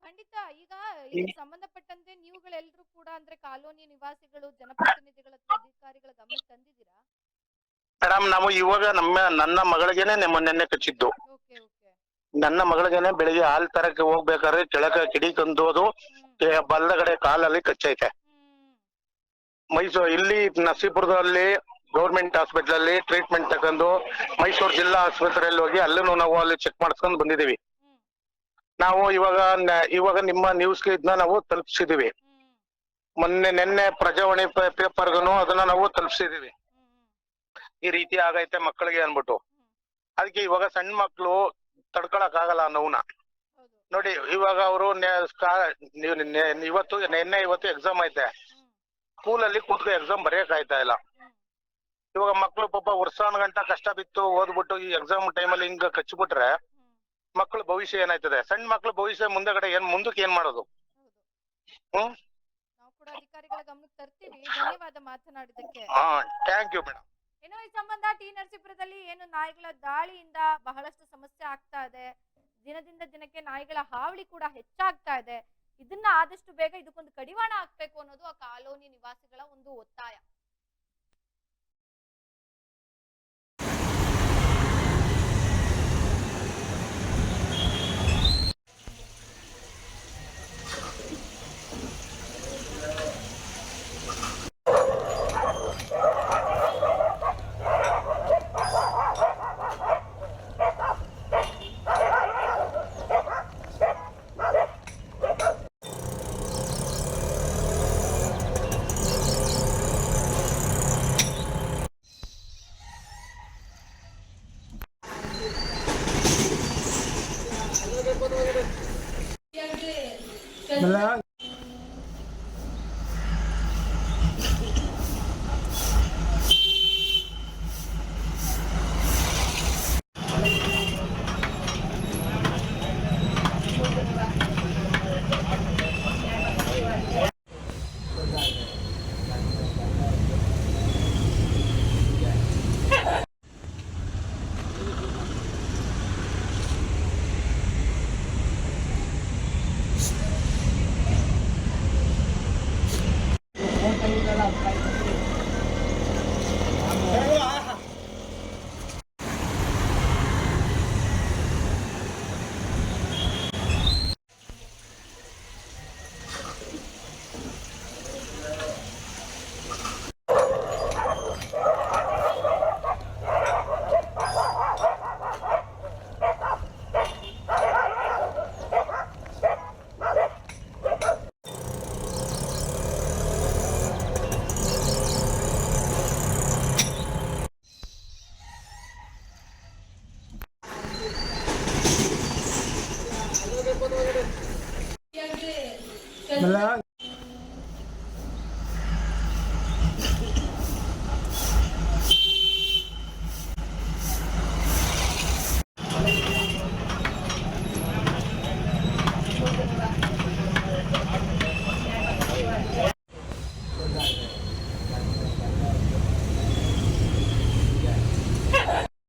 ಖಂಡಿತ. ಈಗ ಇದಕ್ಕೆ ಸಂಬಂಧಪಟ್ಟಂತೆ ನೀವುಗಳೆಲ್ಲರೂ ಕೂಡ ಅಂದ್ರೆ ಕಾಲೋನಿ ನಿವಾಸಿಗಳು ಜನಪ್ರತಿನಿಧಿಗಳ ಅಧಿಕಾರಿಗಳ ಗಮನಕ್ಕೆ ತಂದಿದ್ದೀರಾ? ಮೇಡಮ್ ನಾವು ಇವಾಗ ನನ್ನ ಮಗಳಿಗೆನೆ ನಿನ್ನೆ ಕಚ್ಚಿದ್ದು. ನನ್ನ ಮಗಳಿಗೆನೆ ಬೆಳಿಗ್ಗೆ ಹಾಲ್ ತರಕ್ಕೆ ಹೋಗ್ಬೇಕಾದ್ರೆ ಕೆಳಕ ಕಿಡಿ ತಂದೋದು ಬಲ್ಲಗಡೆ ಕಾಲಲ್ಲಿ ಕಚ್ಚೈತೆ. ಮೈಸೂರು ಇಲ್ಲಿ ನರಸೀಪುರದಲ್ಲಿ ಗೌರ್ಮೆಂಟ್ ಹಾಸ್ಪಿಟಲ್ ಅಲ್ಲಿ ಟ್ರೀಟ್ಮೆಂಟ್ ತಗೊಂಡು ಮೈಸೂರು ಜಿಲ್ಲಾ ಆಸ್ಪತ್ರೆಯಲ್ಲಿ ಹೋಗಿ ಅಲ್ಲೂ ನಾವು ಅಲ್ಲಿ ಚೆಕ್ ಮಾಡಿಸ್ಕೊಂಡು ಬಂದಿದೀವಿ. ನಾವು ಇವಾಗ ನಿಮ್ಮ ನ್ಯೂಸ್ಗೆ ಇದನ್ನ ನಾವು ತಲುಪಿಸಿದೀವಿ. ನಿನ್ನೆ ಪ್ರಜಾವಾಣಿ ಪೇಪರ್ಗೂ ಅದನ್ನ ನಾವು ತಲುಪಿಸಿದೀವಿ. ಈ ರೀತಿ ಆಗೈತೆ ಮಕ್ಕಳಿಗೆ ಅನ್ಬಿಟ್ಟು. ಅದಕ್ಕೆ ಇವಾಗ ಸಣ್ಣ ಮಕ್ಳು ತಡ್ಕೊಳಕ್ ಆಗಲ್ಲ ನೋವುನ. ನೋಡಿ ಇವಾಗ ಅವರು ಇವತ್ತು ಎಕ್ಸಾಮ್ ಐತೆ, ಸ್ಕೂಲಲ್ಲಿ ಕೂತ್ಕೊ ಎಕ್ಸಾಮ್ ಬರೆಯಕ್ ಆಯ್ತಾ ಇಲ್ಲ. ಇವಾಗ ಮಕ್ಳು ಪಾಪ ವರ್ಷಾನ್ ಗಂಟ ಕಷ್ಟ ಬಿತ್ತು ಓದ್ಬಿಟ್ಟು ಈ ಎಕ್ಸಾಮ್ ಟೈಮಲ್ಲಿ ಹಿಂಗ ಕಚ್ಬಿಟ್ರೆ ಮಕ್ಳು ಭವಿಷ್ಯ ಏನಾಯ್ತದೆ? ಸಣ್ಣ ಮಕ್ಳು ಭವಿಷ್ಯ ಮುಂದಕ್ಕೆ ಏನ್ ಮಾಡೋದು? ನಾವು ಕೂಡ ಅಧಿಕಾರಿಗಳ ಗಮನಕ್ಕೆ ತರ್ತೀವಿ. ಧನ್ಯವಾದ ಮಾತನಾಡಿದ್ದಕ್ಕೆ. Thank you madam. ಇನ್ನು ಈ ಸಂಬಂಧ ಟಿ ನರಸೀಪುರದಲ್ಲಿ ಏನು ನಾಯಿಗಳ ದಾಳಿಯಿಂದ ಬಹಳಷ್ಟು ಸಮಸ್ಯೆ ಆಗ್ತಾ ಇದೆ. ದಿನದಿಂದ ದಿನಕ್ಕೆ ನಾಯಿಗಳ ಹಾವಳಿ ಕೂಡ ಹೆಚ್ಚಾಗ್ತಾ ಇದೆ. ಇದನ್ನ ಆದಷ್ಟು ಬೇಗ ಇದಕ್ಕೊಂದು ಕಡಿವಾಣ ಹಾಕ್ಬೇಕು ಅನ್ನೋದು ಆ ಕಾಲೋನಿ ನಿವಾಸಿಗಳ ಒಂದು ಒತ್ತಾಯ.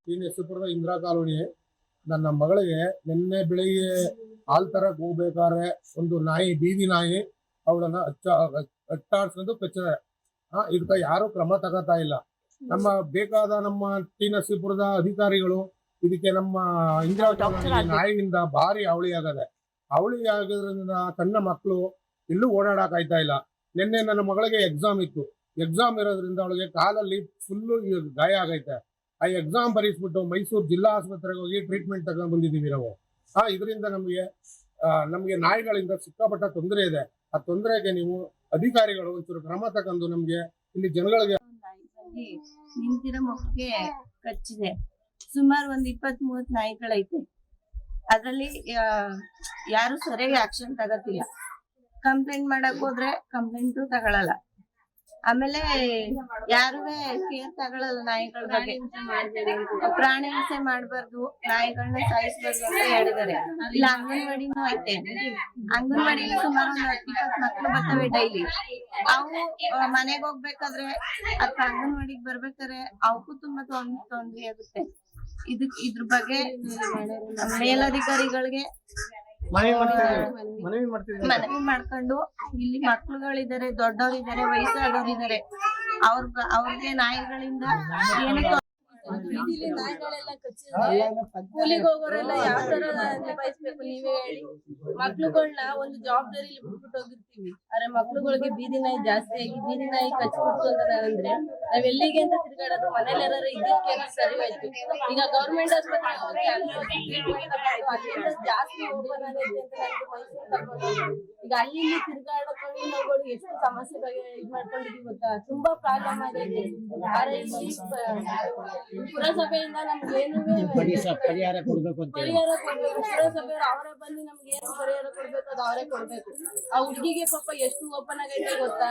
ಟಿ ನರಸೀಪುರದ ಇಂದಿರಾ ಕಾಲೋನಿ. ನನ್ನ ಮಗಳಿಗೆ ನಿನ್ನೆ ಬೆಳಿಗ್ಗೆ ಹಾಲ್ ತರಕ್ ಹೋಗ್ಬೇಕಾದ್ರೆ ಒಂದು ನಾಯಿ, ಬೀದಿ ನಾಯಿ ಅವಳನ್ನ ಅಟ್ಟಾಡ್ಸ್ಕೊಂಡು ಕಚ್ಚಿದೆ. ಇದಕ್ಕೆ ಯಾರು ಕ್ರಮ ತಗೋತಾ ಇಲ್ಲ. ನಮ್ಮ ಬೇಕಾದ ನಮ್ಮ ಟಿ ನರಸೀಪುರದ ಅಧಿಕಾರಿಗಳು ಇದಕ್ಕೆ ನಮ್ಮ ಇಂದಿರಾ ನಾಯಿಯಿಂದ ಭಾರಿ ಅವಳಿ ಆಗದೆ. ಅವಳಿ ಆಗೋದ್ರಿಂದ ಸಣ್ಣ ಮಕ್ಕಳು ಎಲ್ಲೂ ಓಡಾಡಕ್ ಆಯ್ತಾ ಇಲ್ಲ. ನಿನ್ನೆ ನನ್ನ ಮಗಳಿಗೆ ಎಕ್ಸಾಮ್ ಇತ್ತು. ಎಕ್ಸಾಮ್ ಇರೋದ್ರಿಂದ ಅವಳಿಗೆ ಕಾಲಲ್ಲಿ ಫುಲ್ಲು ಗಾಯ ಆಗೈತೆ. ಆ ಎಕ್ಸಾಮ್ ಬರೀಸ್ಬಿಟ್ಟು ಮೈಸೂರು ಜಿಲ್ಲಾ ಆಸ್ಪತ್ರೆಗೆ ಹೋಗಿ ಟ್ರೀಟ್ಮೆಂಟ್ ತಗೊಂಡ್ ಬಂದಿದ್ದೀವಿ ನಾವು. ಇದರಿಂದ ನಮಗೆ ನಾಯಿಗಳಿಂದ ಸಿಕ್ಕಾಪಟ್ಟ ತೊಂದರೆ ಇದೆ. ಆ ತೊಂದರೆಗೆ ನೀವು ಅಧಿಕಾರಿಗಳು ಒಂಚೂರು ಕ್ರಮ ತಗೊಂಡು ನಮ್ಗೆ ಇಲ್ಲಿ ಜನಗಳಿಗೆ ನಿಂತಿರೋ ಮಕ್ಕಳಿಗೆ ಕಚ್ಚಿದೆ. ಸುಮಾರು ಒಂದ್ 20-30 ನಾಯಿಗಳೈತೆ. ಅದ್ರಲ್ಲಿ ಯಾರು ಸರಿಯಾಗಿ ಆಕ್ಷನ್ ತಗತ್ತಿಲ್ಲ. ಕಂಪ್ಲೇಂಟ್ ಮಾಡಕ್ ಹೋದ್ರೆ ಕಂಪ್ಲೇಂಟು ತಗೊಳಲ್ಲ. ಆಮೇಲೆ ಯಾರುವೆ ಕೇರ್ ತಗೊಳಲ್ಲ ನಾಯಿಗಳ ಬಗ್ಗೆ. ಪ್ರಾಣಿ ಹಿಂಸೆ ಮಾಡ್ಬಾರ್ದು, ನಾಯಿಗಳನ್ನ ಸಾಯಿಸ್ಬಾರ್ದು ಅಂತ ಹೇಳಿದಾರೆ. ಇಲ್ಲ ಅಂಗನವಾಡಿನೂ ಐತೆ. ಅಂಗನವಾಡಿಲಿ ಸುಮಾರು 10-20 ಮಕ್ಳು ಬರ್ತವೆ ಡೈಲಿ. ಅವು ಮನೆಗ್ ಹೋಗ್ಬೇಕಾದ್ರೆ ಅಥವಾ ಅಂಗನವಾಡಿಗೆ ಬರ್ಬೇಕಾದ್ರೆ ಅವಕ್ಕೂ ತುಂಬಾ ತೊಂದ್ರೆ ಆಗುತ್ತೆ. ಇದ್ರ ಬಗ್ಗೆ ಮೇಲಧಿಕಾರಿಗಳಿಗೆ ಮನವಿ ಮಾಡ್ಕೊಂಡು, ಇಲ್ಲಿ ಮಕ್ಳುಗಳಿದ್ದಾರೆ, ದೊಡ್ಡವರಿದ್ದಾರೆ, ವಯಸ್ಸಾದವರಿದ್ದಾರೆ, ಅವ್ರಿಗೆ ನಾಯಿಗಳಿಂದ ಏನಕ್ಕೆ ಬೀದಿಲಿ ನಾಯಿಗಳೆಲ್ಲ ಕಚ್ಚಿದ್ರೆ ಕೂಲಿಗೆ ಹೋಗೋರೆಲ್ಲ ಯಾವ ತರ ನಿಭಾಯಿಸ್ಬೇಕು ನೀವೇ ಹೇಳಿ. ಮಕ್ಳುಗಳನ್ನ ಒಂದು ಜವಾಬ್ದಾರಿಲಿ ಬಿಟ್ಬಿಟ್ಟು ಹೋಗಿರ್ತೀವಿ. ಆದ್ರೆ ಮಕ್ಳುಗಳಿಗೆ ಬೀದಿ ನಾಯಿ ಜಾಸ್ತಿ ಆಗಿ ಬೀದಿ ನಾಯಿ ಕಚ್ಚಿಬಿಡ್ತು ಅಂದ್ರೆ ನಾವ್ ಎಲ್ಲಿಗೆ ಅಂತ ತಿರ್ಗಾಡೋದು. ಮನೇಲಿ ಯಾರು ಇದ್ದಕ್ಕೇನೋ ಸರಿ ಹೋಯ್ತು. ಈಗ ಗೌರ್ಮೆಂಟ್ ಆಸ್ಪತ್ರೆ ಹೋಗಿ ಅಲ್ಲಿಂದ ಜಾಸ್ತಿ ಓಪನ್ ಆಗೈತೆ ಅಂತ ಮೈಸೂರು ಕರ್ಕೊಂಡು ಈಗ ಅಲ್ಲಿ ತಿರ್ಗಾಡೋಕೊಂಡು ನಾವುಗಳು ಎಷ್ಟು ಸಮಸ್ಯೆ ಬಗ್ಗೆ ಇದ್ ಮಾಡ್ಕೊಂಡಿದೀವಿ ಗೊತ್ತಾ. ತುಂಬಾ ಪ್ರಾಬ್ಲಮ್ ಆಗೈತೆ. ಆದ್ರೆ ಇಲ್ಲಿ ಪುರಸಭೆಯಿಂದ ನಮ್ಗೆ ಏನು ಪರಿಹಾರ ಕೊಡ್ಬೇಕು. ಪುರಸಭೆಯವರು ಅವರೇ ಬಂದು ನಮ್ಗೆ ಏನು ಪರಿಹಾರ ಕೊಡ್ಬೇಕು ಅದು ಅವರೇ ಕೊಡ್ಬೇಕು. ಆ ಹುಡುಗಿಗೆ ಪಾಪ ಎಷ್ಟು ಓಪನ್ ಆಗೈತೆ ಗೊತ್ತಾ.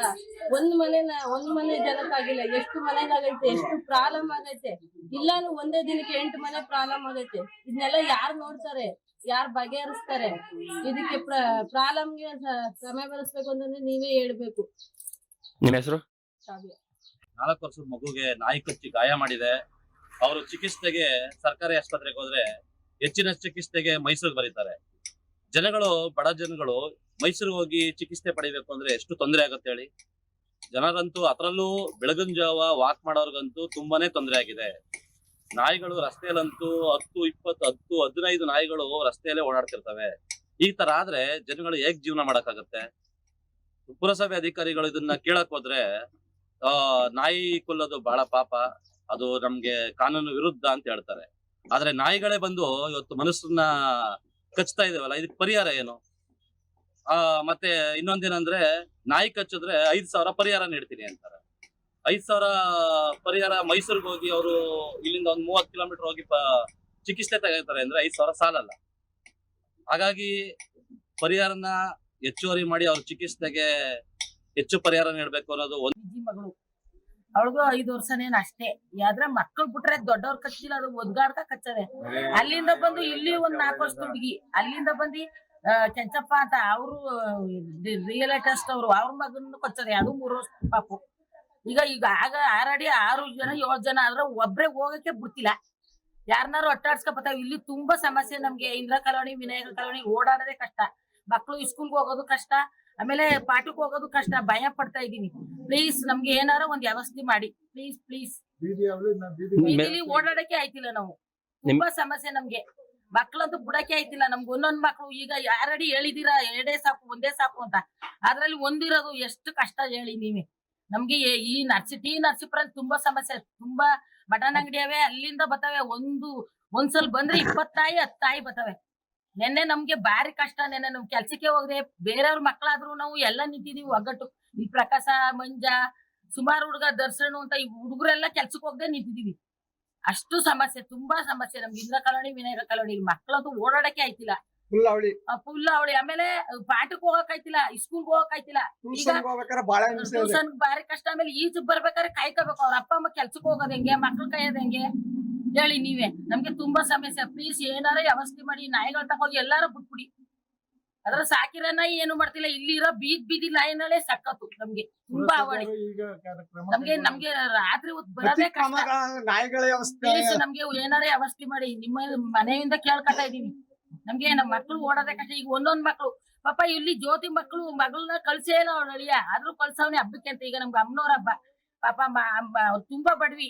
ಒಂದ್ ಮನೆ ಜನಕ್ಕಾಗಿಲ್ಲ, ಎಷ್ಟು ಮನೆಗಾಗೈತೆ, ಎಷ್ಟು ಪ್ರಾಬ್ಲಮ್ ಆಗೈತೆ. ಇಲ್ಲಾನು ಒಂದೇ ದಿನಕ್ಕೆ 8 ಮನೆ ಪ್ರಾಬ್ಲಮ್ ಆಗೈತೆ. ಇದನ್ನೆಲ್ಲ ಯಾರು ನೋಡ್ತಾರೆ, ಯಾರು ಬಗೆಹರಿಸ್ತಾರೆ? ಇದಕ್ಕೆ ಪ್ರಾಬ್ಲಮ್ಗೆ ಸಮಯ ಬರೆಸ್ಬೇಕು ಅಂತಂದ್ರೆ ನೀವೇ ಹೇಳ್ಬೇಕು. ನಿಮ್ಮ ಹೆಸರು? 4 ವರ್ಷದ ಮಗುಗೆ ನಾಯಿ ಕಚ್ಚಿ ಗಾಯ ಮಾಡಿದೆ. ಅವರು ಚಿಕಿತ್ಸೆಗೆ ಸರ್ಕಾರಿ ಆಸ್ಪತ್ರೆಗೆ ಹೋದ್ರೆ ಹೆಚ್ಚಿನ ಚಿಕಿತ್ಸೆಗೆ ಮೈಸೂರಿಗೆ ಬರೀತಾರೆ. ಬಡ ಜನಗಳು ಮೈಸೂರಿಗೆ ಹೋಗಿ ಚಿಕಿತ್ಸೆ ಪಡಿಬೇಕು ಅಂದ್ರೆ ಎಷ್ಟು ತೊಂದರೆ ಆಗುತ್ತೆ ಹೇಳಿ. ಜನರಂತೂ, ಅದರಲ್ಲೂ ಬೆಳಗಿನ ಜಾವ ವಾಕ್ ಮಾಡೋರ್ಗಂತೂ ತುಂಬಾನೇ ತೊಂದರೆ ಆಗಿದೆ. ನಾಯಿಗಳು ರಸ್ತೆಯಲ್ಲಂತೂ 10-20-15 ನಾಯಿಗಳು ರಸ್ತೆಯಲ್ಲೇ ಓಡಾಡ್ತಿರ್ತವೆ. ಈ ತರ ಆದ್ರೆ ಜನಗಳು ಹೇಗ್ ಜೀವನ ಮಾಡಕ್ಕಾಗತ್ತೆ? ಪುರಸಭೆ ಅಧಿಕಾರಿಗಳು ಇದನ್ನ ಕೇಳಕ್ ಹೋದ್ರೆ ನಾಯಿ ಕೊಲ್ಲೋದು ಬಹಳ ಪಾಪ, ಅದು ನಮ್ಗೆ ಕಾನೂನು ವಿರುದ್ಧ ಅಂತ ಹೇಳ್ತಾರೆ. ಆದ್ರೆ ನಾಯಿಗಳೇ ಬಂದು ಇವತ್ತು ಮನುಷ್ಯರನ್ನ ಕಚ್ತಾ ಇದಾವಲ್ಲ, ಇದಕ್ಕೆ ಪರಿಹಾರ ಏನು? ಮತ್ತೆ ಇನ್ನೊಂದೇನಂದ್ರೆ, ನಾಯಿ ಕಚ್ಚಿದ್ರೆ 5,000 ಪರಿಹಾರ ನೀಡ್ತೀನಿ ಅಂತಾರೆ. 5,000 ಪರಿಹಾರ ಮೈಸೂರಿಗೆ ಹೋಗಿ ಅವರು ಇಲ್ಲಿಂದ ಒಂದ್ 30 ಕಿಲೋಮೀಟರ್ ಹೋಗಿ ಚಿಕಿತ್ಸೆ ತಗೋತಾರೆ ಅಂದ್ರೆ 5,000 ಸಾಲಲ್ಲ. ಹಾಗಾಗಿ ಪರಿಹಾರನ ಹೆಚ್ಚುವರಿ ಮಾಡಿ ಅವ್ರ ಚಿಕಿತ್ಸೆಗೆ ಹೆಚ್ಚು ಪರಿಹಾರ ನೀಡಬೇಕು ಅನ್ನೋದು ಮಗಳು. ಅವಳಿಗೂ 5 ವರ್ಷನೇನು ಅಷ್ಟೇ. ಆದ್ರೆ ಮಕ್ಕಳು ಬಿಟ್ರೆ ದೊಡ್ಡವ್ರ ಕಚ್ಚಿಲ್ಲ, ಅದು ಒದ್ಗಾಡ್ಕ ಕಚ್ಚದೆ. ಅಲ್ಲಿಂದ ಬಂದು ಇಲ್ಲಿ ಒಂದ್ 4 ವರ್ಷದ ಹುಡುಗಿ, ಅಲ್ಲಿಂದ ಬಂದು ಕೆಂಚಪ್ಪ ಅಂತ ಅವರು ರಿಯಲ್ ಟೆಸ್ಟ್ ಅವ್ರ ಮಗನ ಕಚ್ಚದೆ. ಅದು 3 ವರ್ಷ ಪಾಪು. ಈಗ ಆಗ ಆಲ್ರೆಡಿ 6 ಜನ 7 ಜನ ಆದ್ರೆ ಒಬ್ರೆ ಹೋಗಕ್ಕೆ ಬಿಡ್ತಿಲ್ಲ. ಯಾರನ್ನಾರು ಅಟ್ಟಾಡ್ಸ್ಕ ಬರ್ತಾವ. ಇಲ್ಲಿ ತುಂಬಾ ಸಮಸ್ಯೆ ನಮ್ಗೆ. ಇಂದಿರಾ ಕಾಲೋನಿ, ವಿನಾಯಕ ಕಾಲೋನಿ ಓಡಾಡೋದೇ ಕಷ್ಟ. ಮಕ್ಳು ಸ್ಕೂಲ್ಗೆ ಹೋಗೋದು ಕಷ್ಟ, ಆಮೇಲೆ ಪಾಠಕ್ಕೆ ಹೋಗೋದು ಕಷ್ಟ. ಭಯ ಪಡ್ತಾ ಇದೀನಿ. ಪ್ಲೀಸ್ ನಮ್ಗೆ ಏನಾರ ಒಂದ್ ವ್ಯವಸ್ಥೆ ಮಾಡಿ ಪ್ಲೀಸ್. ಬೀದಿಲಿ ಓಡಾಡಕ್ಕೆ ಆಯ್ತಿಲ್ಲ ನಾವು. ತುಂಬಾ ಸಮಸ್ಯೆ ನಮ್ಗೆ. ಮಕ್ಳಂತೂ ಬಿಡಕ್ಕೆ ಆಯ್ತಿಲ್ಲ ನಮ್ಗೆ. ಒಂದೊಂದ್ ಮಕ್ಳು ಈಗ ಯಾರಡಿ ಹೇಳಿದೀರಾ 2 ಸಾಕು 1 ಸಾಕು ಅಂತ. ಅದ್ರಲ್ಲಿ ಒಂದಿರೋದು ಎಷ್ಟು ಕಷ್ಟ ಹೇಳಿ ನೀವೇ. ನಮ್ಗೆ ಈ ನರಸೀಪುರಲ್ಲಿ ತುಂಬಾ ಸಮಸ್ಯೆ. ತುಂಬಾ ಬಟನ್ ಅಂಗಡಿ ಅವೆ, ಅಲ್ಲಿಂದ ಬರ್ತವೆ. ಒಂದ್ಸಲ ಬಂದ್ರೆ 20 ತಾಯಿ 10 ತಾಯಿ ಬರ್ತವೆ. ನೆನ್ನೆ ನಮ್ಗೆ ಬಾರಿ ಕಷ್ಟ. ನೆನ್ನೆ ನಮ್ ಕೆಲ್ಸಕ್ಕೆ ಹೋದ್ರೆ ಬೇರೆಯವ್ರ ಮಕ್ಳಾದ್ರು ನಾವು ಎಲ್ಲ ನಿಂತಿದೀವಿ ಒಗ್ಗಟ್ಟು. ಈ ಪ್ರಕಾಶ, ಮಂಜ, ಸುಮಾರು ಹುಡುಗ, ದರ್ಶನ್ ಅಂತ ಈ ಹುಡುಗರೆಲ್ಲ ಕೆಲ್ಸಕ್ಕೆ ಹೋಗದೆ ನಿಂತಿದೀವಿ. ಅಷ್ಟು ಸಮಸ್ಯೆ, ತುಂಬಾ ಸಮಸ್ಯೆ ನಮ್ಗೆ. ಇಂದಿರಾ ಕಾಲೋನಿ, ವಿನಾಯಕ ಕಾಲೋನಿ ಮಕ್ಳಂತೂ ಓಡಾಡಕ್ಕೆ ಆಯ್ತಿಲ್ಲ. ಫುಲ್ ಅವಳಿ. ಆಮೇಲೆ ಪಾಠಕ್ಕೆ ಹೋಗಕ್ ಆಯ್ತಿಲ್ಲ, ಸ್ಕೂಲ್ಗೆ ಹೋಗಕ್ ಆಯ್ತಿಲ್ಲ. ಟ್ಯೂಷನ್ ಬಾರಿ ಕಷ್ಟ. ಆಮೇಲೆ ಈಜ್ ಬರ್ಬೇಕಾದ್ರೆ ಕಾಯ್ಕೋಬೇಕು. ಅವ್ರ ಅಪ್ಪ ಅಮ್ಮ ಕೆಲ್ಸಕ್ಕೆ ಹೋಗೋದ್ ಹೆಂಗೆ, ಮಕ್ಳು ಕಾಯೋದ್ ಹೆಂಗೆ ಹೇಳಿ ನೀವೇ. ನಮ್ಗೆ ತುಂಬಾ ಸಮಸ್ಯೆ. ಪ್ಲೀಸ್ ಏನಾರ ವ್ಯವಸ್ಥೆ ಮಾಡಿ. ನಾಯಿಗಳು ತಗೋಗಿ ಎಲ್ಲಾರು ಬಿಟ್ಬಿಡಿ. ಅದ್ರ ಸಾಕಿರೋ ನಾಯಿ ಏನು ಮಾಡ್ತಿಲ್ಲ. ಇಲ್ಲಿ ಇರೋ ಬೀದಿ ನಾಯಿನಲ್ಲೇ ಸಕ್ಕತ್ತು ನಮ್ಗೆ. ತುಂಬಾ ಅವಳಿ ನಮ್ಗೆ ರಾತ್ರಿ ಹೊತ್ತು ಬರೋದೇ ಕಷ್ಟ. ಪ್ಲೀಸ್ ನಮ್ಗೆ ಏನಾರ ವ್ಯವಸ್ಥೆ ಮಾಡಿ. ನಿಮ್ಮ ಮನೆಯಿಂದ ಕೇಳ್ಕೊತಾ ಇದೀವಿ. ನಮ್ಗೆ ನಮ್ಮ ಮಕ್ಳು ಓಡೋದೇ ಕಷ್ಟ. ಈಗ ಒಂದೊಂದ್ ಮಕ್ಳು ಪಾಪ ಇಲ್ಲಿ ಜ್ಯೋತಿ ಮಗಳನ್ನ ಕಳ್ಸೇ ಇಲ್ಲ ಅವ್ಳ ಅಳಿಯ, ಆದ್ರೂ ಕಳ್ಸವ್ನೆ ಹಬ್ಬಕ್ಕೆ ಅಂತ. ಈಗ ನಮ್ಗೆ ಅಮ್ಮನವ್ರ ಹಬ್ಬ, ಪಾಪ ಅವ್ಳು ತುಂಬಾ ಬಡವಿ,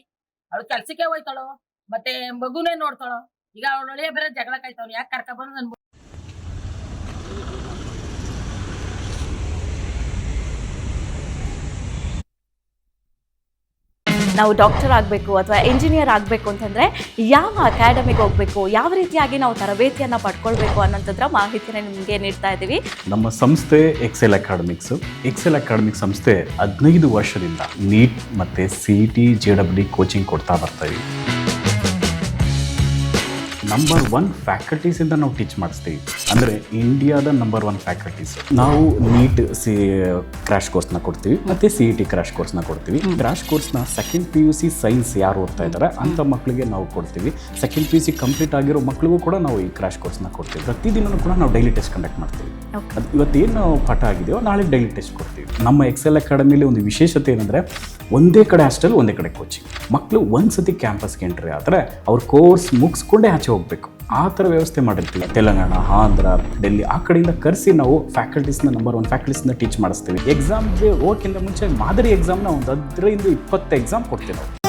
ಅವಳು ಕೆಲ್ಸಕ್ಕೆ ಹೋಯ್ತಾಳೋ ಮತ್ತೆ ಮಗುನೇ ನೋಡ್ತಾಳೋ. ಈಗ ಅವಳ ಅಳಿಯ ಬೇರೆ ಜಗಳ ಕಾಯ್ತಾವ್ನು, ಯಾಕೆ ಕರ್ಕೊಂಡ್ಬಂದು ನನ್ ನಾವು ಡಾಕ್ಟರ್ ಆಗಬೇಕು ಅಥವಾ ಇಂಜಿನಿಯರ್ ಆಗಬೇಕು ಅಂತಂದರೆ ಯಾವ ಅಕಾಡೆಮಿಗೆ ಹೋಗಬೇಕು, ಯಾವ ರೀತಿಯಾಗಿ ನಾವು ತರಬೇತಿಯನ್ನು ಪಡ್ಕೊಳ್ಬೇಕು ಅನ್ನೋಂಥದ್ರ ಮಾಹಿತಿನ ನಿಮಗೆ ನೀಡ್ತಾ ಇದ್ದೀವಿ. ನಮ್ಮ ಸಂಸ್ಥೆ ಎಕ್ಸೆಲ್ ಅಕಾಡೆಮಿಕ್ ಸಂಸ್ಥೆ 15 ವರ್ಷದಿಂದ ನೀಟ್ ಮತ್ತು CET JEE ಕೋಚಿಂಗ್ ಕೊಡ್ತಾ ಬರ್ತಾ ಇದ್ದೀವಿ. ನಂಬರ್ 1 ಫ್ಯಾಕಲ್ಟೀಸಿಂದ ನಾವು ಟೀಚ್ ಮಾಡಿಸ್ತೀವಿ, ಅಂದರೆ ಇಂಡಿಯಾದ ನಂಬರ್ 1 ಫ್ಯಾಕಲ್ಟೀಸ್. ನಾವು ನೀಟ್ ಕ್ರ್ಯಾಶ್ ಕೋರ್ಸ್ನ ಕೊಡ್ತೀವಿ ಮತ್ತು CET ಕ್ರ್ಯಾಶ್ ಕೋರ್ಸ್ನ ಕೊಡ್ತೀವಿ. ಕ್ರ್ಯಾಶ್ ಕೋರ್ಸ್ನ ಸೆಕೆಂಡ್ PUC ಸೈನ್ಸ್ ಯಾರು ಓದ್ತಾ ಇದ್ದಾರೆ ಅಂಥ ಮಕ್ಕಳಿಗೆ ನಾವು ಕೊಡ್ತೀವಿ. ಸೆಕೆಂಡ್ PUC ಕಂಪ್ಲೀಟ್ ಆಗಿರೋ ಮಕ್ಕಳಿಗೂ ಕೂಡ ನಾವು ಈ ಕ್ರ್ಯಾಶ್ ಕೋರ್ಸ್ನ ಕೊಡ್ತೀವಿ. ಪ್ರತಿದಿನವೂ ಕೂಡ ನಾವು ಡೈಲಿ ಟೆಸ್ಟ್ ಕಂಡಕ್ಟ್ ಮಾಡ್ತೀವಿ. ಅದು ಇವತ್ತೇನು ನಾವು ಪಾಠ ಆಗಿದೆಯೋ ನಾಳೆ ಡೈಲಿ ಟೆಸ್ಟ್ ಕೊಡ್ತೀವಿ. ನಮ್ಮ ಎಕ್ಸೆಲ್ ಅಕಾಡೆಮಿಲಿ ಒಂದು ವಿಶೇಷತೆ ಏನಂದರೆ ಒಂದೇ ಕಡೆ ಹಾಸ್ಟೆಲ್, ಒಂದೇ ಕಡೆ ಕೋಚಿಂಗ್. ಮಕ್ಕಳು ಒಂದ್ಸತಿ ಕ್ಯಾಂಪಸ್ಗೆ ಎಂಟ್ರಿ ಆದರೆ ಅವ್ರ ಕೋರ್ಸ್ ಮುಗಿಸ್ಕೊಂಡೇ ಆಚೆ ಹೋಗಬೇಕು, ಆ ಥರ ವ್ಯವಸ್ಥೆ ಮಾಡಿರ್ತೀವಿ. ತೆಲಂಗಾಣ, ಆಂಧ್ರ, ಡೆಲ್ಲಿ ಆ ಕಡೆಯಿಂದ ಕರೆಸಿ ನಾವು ಫ್ಯಾಕಲ್ಟೀಸ್ನ ನಂಬರ್ 1 ಫ್ಯಾಕಲ್ಟೀಸ್ನ ಟೀಚ್ ಮಾಡಿಸ್ತೀವಿ. ಎಕ್ಸಾಮ್ಗೆ ಹೋಗೋಕ್ಕಿಂತ ಮುಂಚೆ ಮಾದರಿ ಎಕ್ಸಾಮ್ನ ಒಂದು 15-20 ಎಕ್ಸಾಮ್ ಕೊಡ್ತೀವಿ ನಾವು.